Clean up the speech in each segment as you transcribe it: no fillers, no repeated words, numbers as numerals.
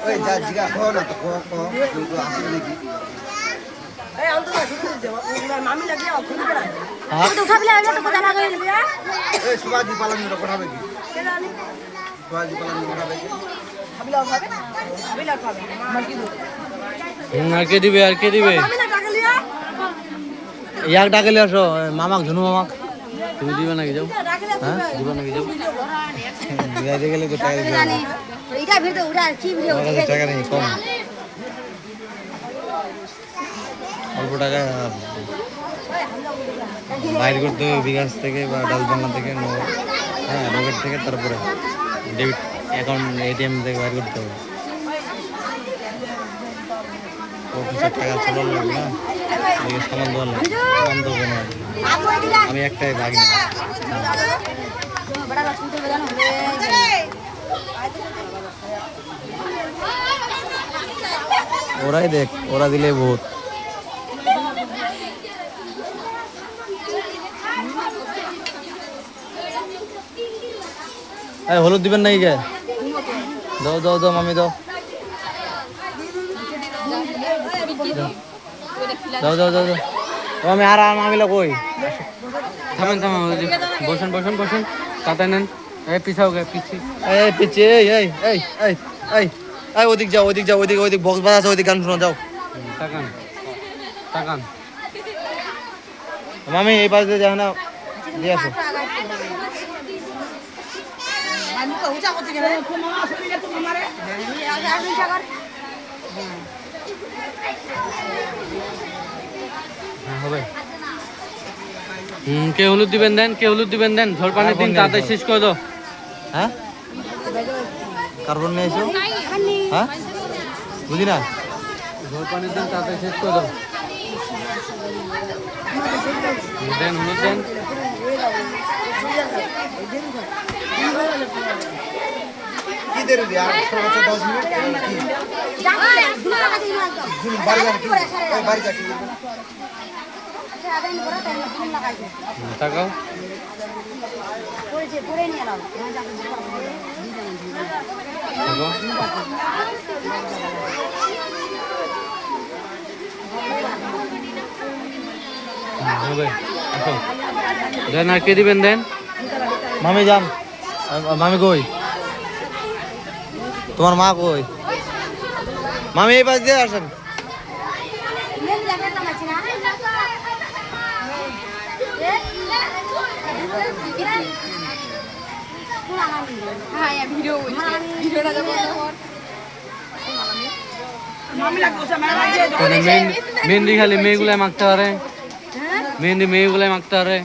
ওই যা জিগা খাও না তো খাও কিন্তু আসলে নাকি এই অন্ত না শুরু করে দেব মামি লাগিয়ে খুলে বেড়ায় তো উঠাবলে আইলে তো কথা না কই নিবি এই সুবাজি পালন করে পড়াবে কি কে জানি সুবাজি পালন করে পড়াবে কি হাবিলা খাবে হাবিলা খাবে আমার কি আর কে দিবে আর কে দিবে মামি না টাকা লিয়া ইয়াক ডাকলে আসো মামাক ঝুনু মামাক তুমি দিবে নাকি যাও হ্যাঁ দিবে নাকি যাও যাইতে গেলে তো টাকা দিবে এইটা ভিডিও উঠা কি ভিডিও টাকা নেই কম অল্প টাকা বাইর করতে হবে বিকাশ থেকে বা ডালবাংলা থেকে হ্যাঁ রকেট থেকে তারপরে ডেবিট অ্যাকাউন্ট এটিএম থেকে বাইর করতে হবে অফিসের টাকা চালানো লাগবে না এদিকে সামান দেওয়া লাগবে সামান দেবো না আমি একটাই ভাগি না ওরাই দেখ ওরা দিলে বহুত হলুদ দিবেন নাকি কে দাও দাও দাও মামি দাও দাও দাও দাও দাও আমি আর মামিলা কই থামেন থামেন বসেন বসেন বসেন তাড়াতাড়ি নেন এই পিছাও গে পিছি এই পিছি এই এই এই এই এই এই ওদিক যাও ওদিক যাও ওদিক ওদিক বক্স বাজ আছে ওদিক গান শোনা যাও তাকান তাকান মামি এই পাশে যাও না দিয়ে আসো আমি তো উঠা করতে গেলে মামা আসলে তো মামারে আগে আগে উঠা কর হ্যাঁ হবে কে হলুদ দিবেন দেন কে হলুদ দিবেন দেন ঝড় পানির দিন তাড়াতাড়ি শেষ করে দাও হ্যাঁ কার্বন নিয়ে এসো হ্যাঁ বুঝি না ঝড় পানির দিন তাড়াতাড়ি শেষ করে দাও দেন হলুদ দেন কি দেরি আর সর্বোচ্চ 10 মিনিট কি বাড়ি যাচ্ছি বাড়ি যাচ্ছি তাকাও পড়ে নিয়ে নাও দেন আর কে দিবেন দেন মামি যান মামি কই তোমার মা কই মামি এই পাশ দিয়ে আসেন মেহেন্দি খালি মেয়েগুলাই মাখতে পারে মেহেন্দি মেয়েগুলাই মাখতে পারে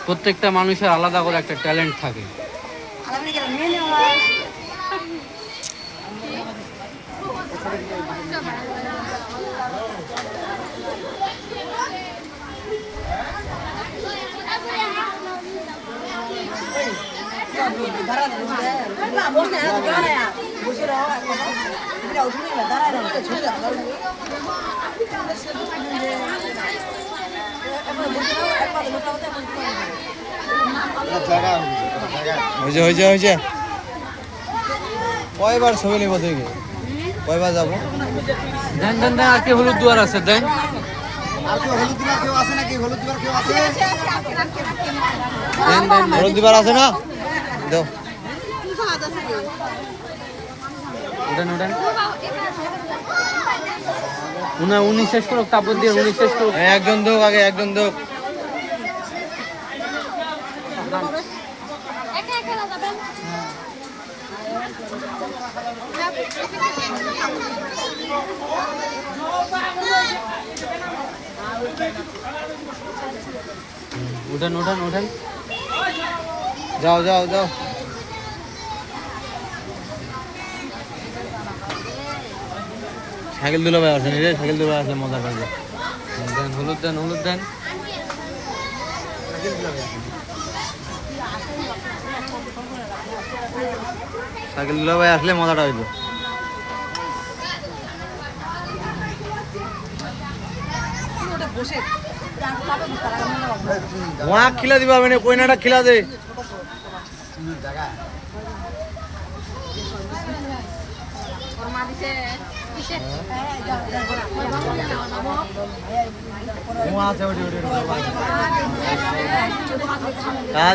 প্রত্যেকটা মানুষের আলাদা করে একটা ট্যালেন্ট থাকে হয়েছে হয়েছে হয়েছে কয়বার ছবি নিব তুই কয়বার যাবো দেন দেন দেন আর কি হলুদ দুয়ার আছে দেন আর কি হলুদ দিবার কেউ আছে নাকি হলুদ দিবার কেউ আছে দেন দেন হলুদ দিবার আছে না দাও উঠেন উঠেন উনি শেষ করুক তারপর দিয়ে উনি শেষ করুক একজন দোক আগে একজন দোক উঠেন উঠেন উঠেন যাও যাও যাও সাইকেল দুলো ভাই আসেন রে সাইকেল দুলো আসলে মজা করবে দেন হলুদ দেন হলুদ দেন সাইকেল দুলো ভাই আসলে মজাটা হইব বসে वहाँ खिला दिबा मैंने कोई नाटक खिला दे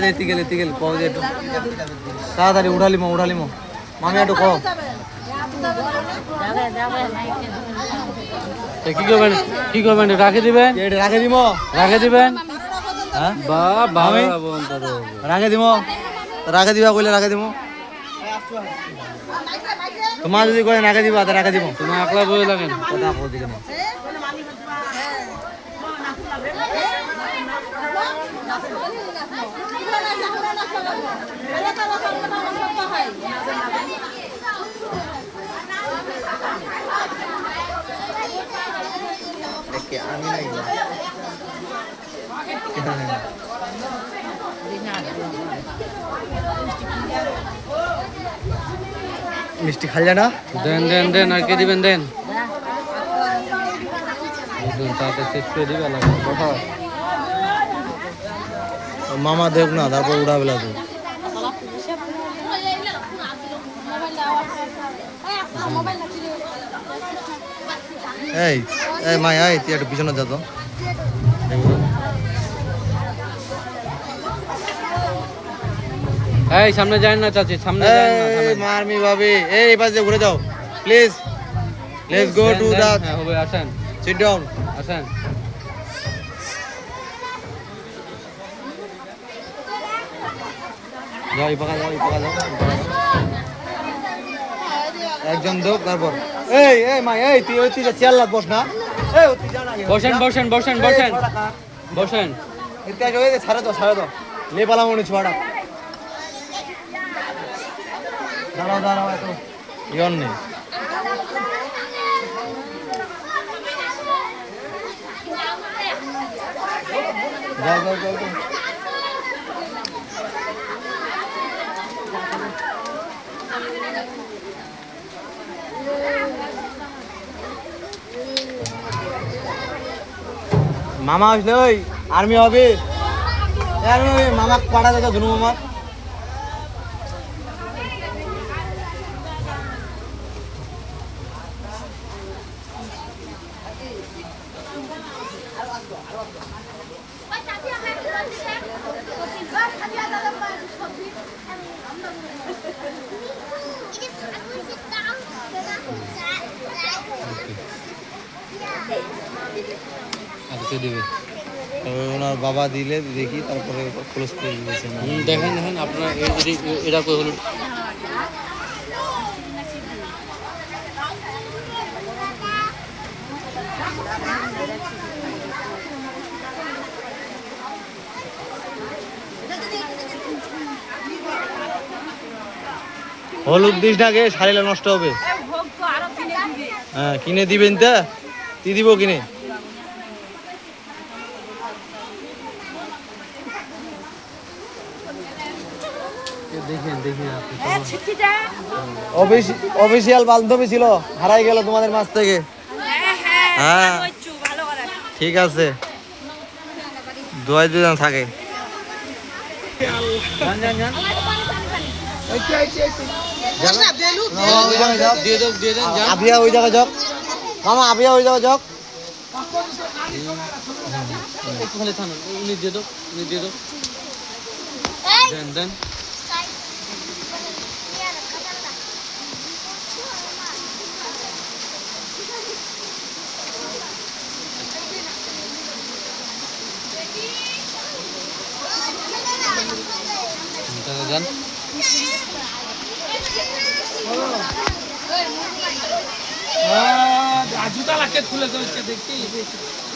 এতি গেল কও যে তাড়াতাড়ি উড়ালিমো মামি একটু কও কি করবেন রাখে দিবেন রাখে দিবেন হ্যাঁ রাখে দিব রাখে দিবা কইলে রাখে দিব তোমার যদি কয় রাখে দিবা রাখে দিব তুমি আকলা বই লাগেন কথা বল দিকে না আমি নাই মিষ্টি খাইলে না দেন আর কে দিবেন দেন মামা দেখ না তারপর উড়াবেলা তো এই মাই আয় তুই একটু পিছনে যা তো এই সামনে যান না চাচি সামনে যান না মারমি ভাবি এই পাশে ঘুরে যাও please let's go to the হবে আসেন সিট ডাউন আসেন যাও ইপাকা যাও একজন দোক তারপর এই মা এই তুই চেয়ার লাগ বস না এই তুই যা না বসেন ইতিহাস হয়ে ছাড়ে দাও লে পালা মনে ছোড়া দাঁড়াও এত ইয়ন নেই যাও মামা আসলে ওই আর্মি হবে মামা পাড়া দেখা ধুনু মামা ওনার বাবা দিলে দেখি তারপরে ক্লোজ করে দিয়েছে দেখেন আপনার এটা কই হলো হলুদ দিস না গে শাড়িটা নষ্ট হবে হ্যাঁ কিনে দিবেন তা কি দিব কিনে অফিসিয়াল বান্ধবী ছিল হারাই গেল তোমাদের মাছ থেকে হ্যাঁ ঠিক আছে দুজন থাকে আবিয়া ওই জায়গা যাক মামা আবিয়া ওই জায়গা যাক দেন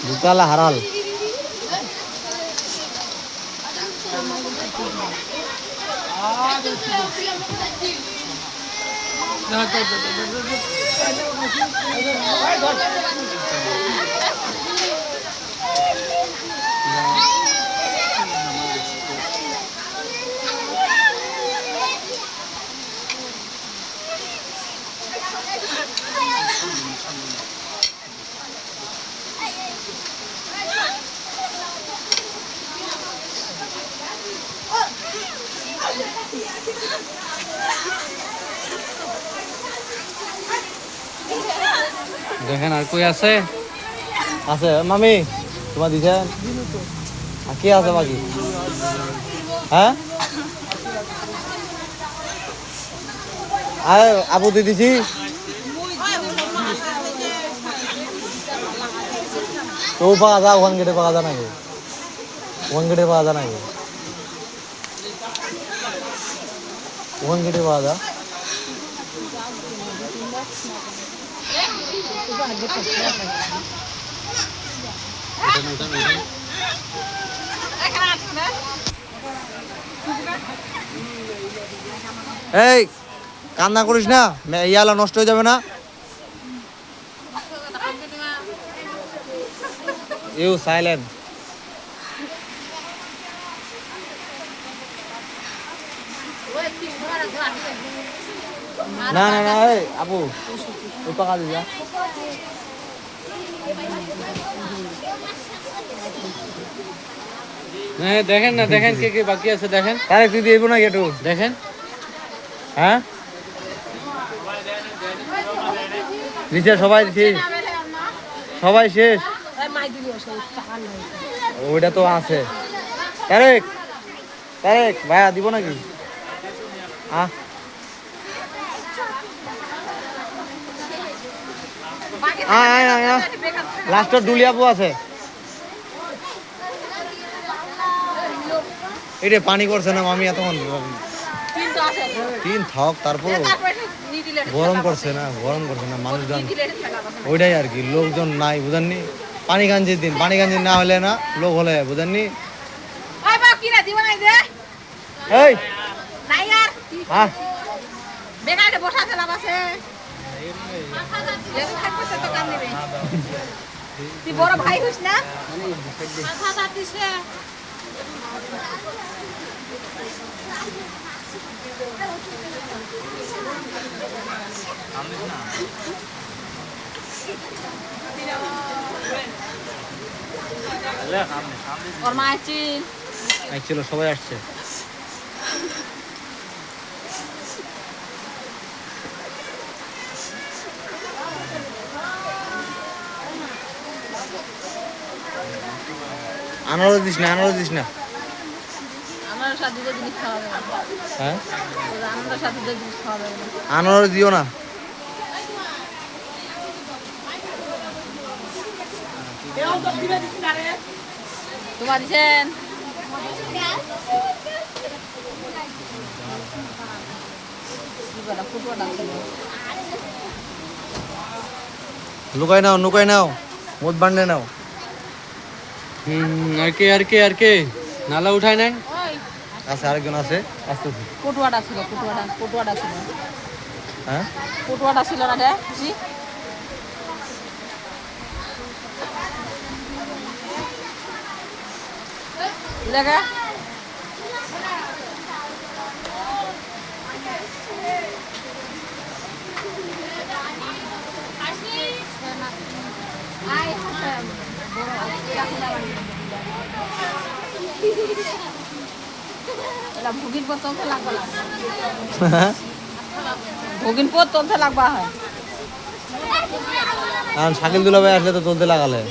জুতালা হারাল দেখেন আর কই আছে আছে মামি তোমার দিছেন আর কি আছে বাকি হ্যাঁ আর আবু দিয়ে দিছি তো পাওয়া যা ওখান গেটে পাওয়া যায় নাকি ওখান গেটে পাওয়া যায় নাকি ওখান গেটে পাওয়া যায় এই কান্না করিস না ইয়ালা নষ্ট হয়ে যাবে না ইউ সাইলেন্ট না না না এই আপু ওই পাকা দিবা হ্যাঁ দেখেন না দেখেন কে কে বাকি আছে দেখেন আরে তুই দিব না একটু দেখেন হ্যাঁ নিচে সবাই শেষ সবাই শেষ ওইটা তো আছে তারেক তারেক ভাইয়া দিব নাকি লাস্টের ডুলিয়াপু আছে এটা পানি করছে না মামি এতক্ষণ তিন থাক তারপর গরম করছে না মানুষজন ওইটাই আর কি লোকজন নাই বুঝেননি পানি গাঞ্জির দিন পানি গাঞ্জি না হলে না লোক হলে বুঝেননি এই হ্যাঁ বড় ভাই হইস না ওর মা ছিল সবাই আসছে আনারস দিস না হ্যাঁ আনারস দিও না তোমার দিছেন লুকাই নাও মুদ বান্ডে নাও আর কে নালা উঠায় নেন আচ্ছা আরেকজন আছে আস্তে পটুয়াটা ছিল হ্যাঁ পটুয়াটা ছিল না রে জি লাগা শাকিল দুলা ভাই আসলে তো তুলতে লাগালে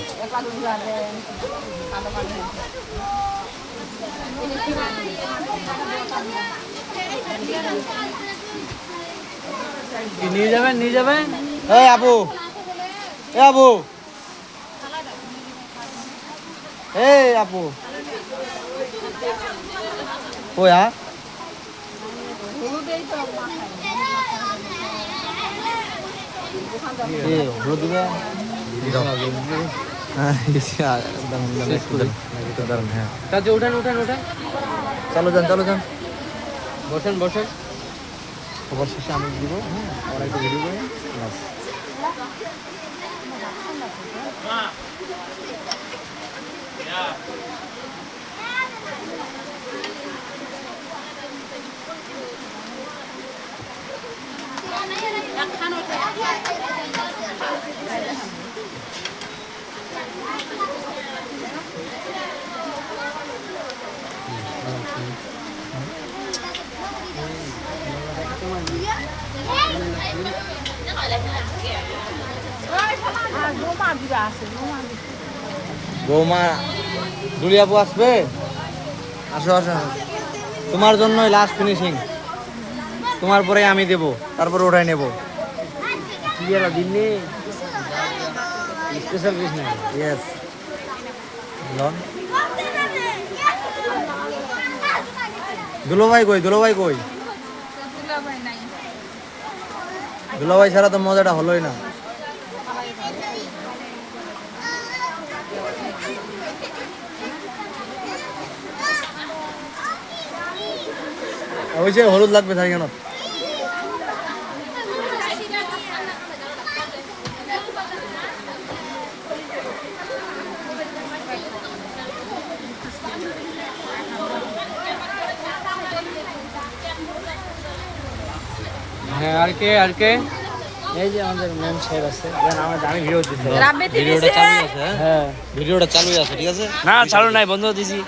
নিয়ে যাবেন এই আপু ওয়া হলুদ দিবে উঠেন চলো যান বসেন খবর শেষে আমি দিব আমরা একটু ভিডিও করে বৌমা দুলি আপু আসবে? আসো আসো আসো। তোমার জন্যই লাস্ট ফিনিশিং, তোমার পরে আমি দেব, তারপরে ওটাই নেব। দিল্লি স্পেশাল কিছু নেই। Yes loan. দুলোভাই কই? দুলোভাই কই? দুলোভাই ছাড়া তো মজাটা হলোই না। ওই যে হলুদ লাগবে তাই কেন? হ্যাঁ আর কে আর কে? এই যে আমাদের ম্যাম সাহেব আছে, আমি ভিডিও দিতে। ভিডিওটা চালু আছে? হ্যাঁ ভিডিওটা চালু আছে, ঠিক আছে? না চালু নাই, বন্ধ দিছি।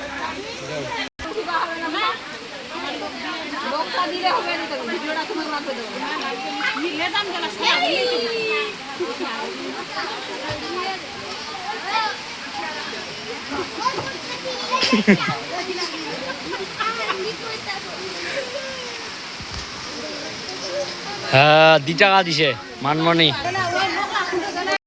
হ্যাঁ 2 টাকা দিছে মানমনি।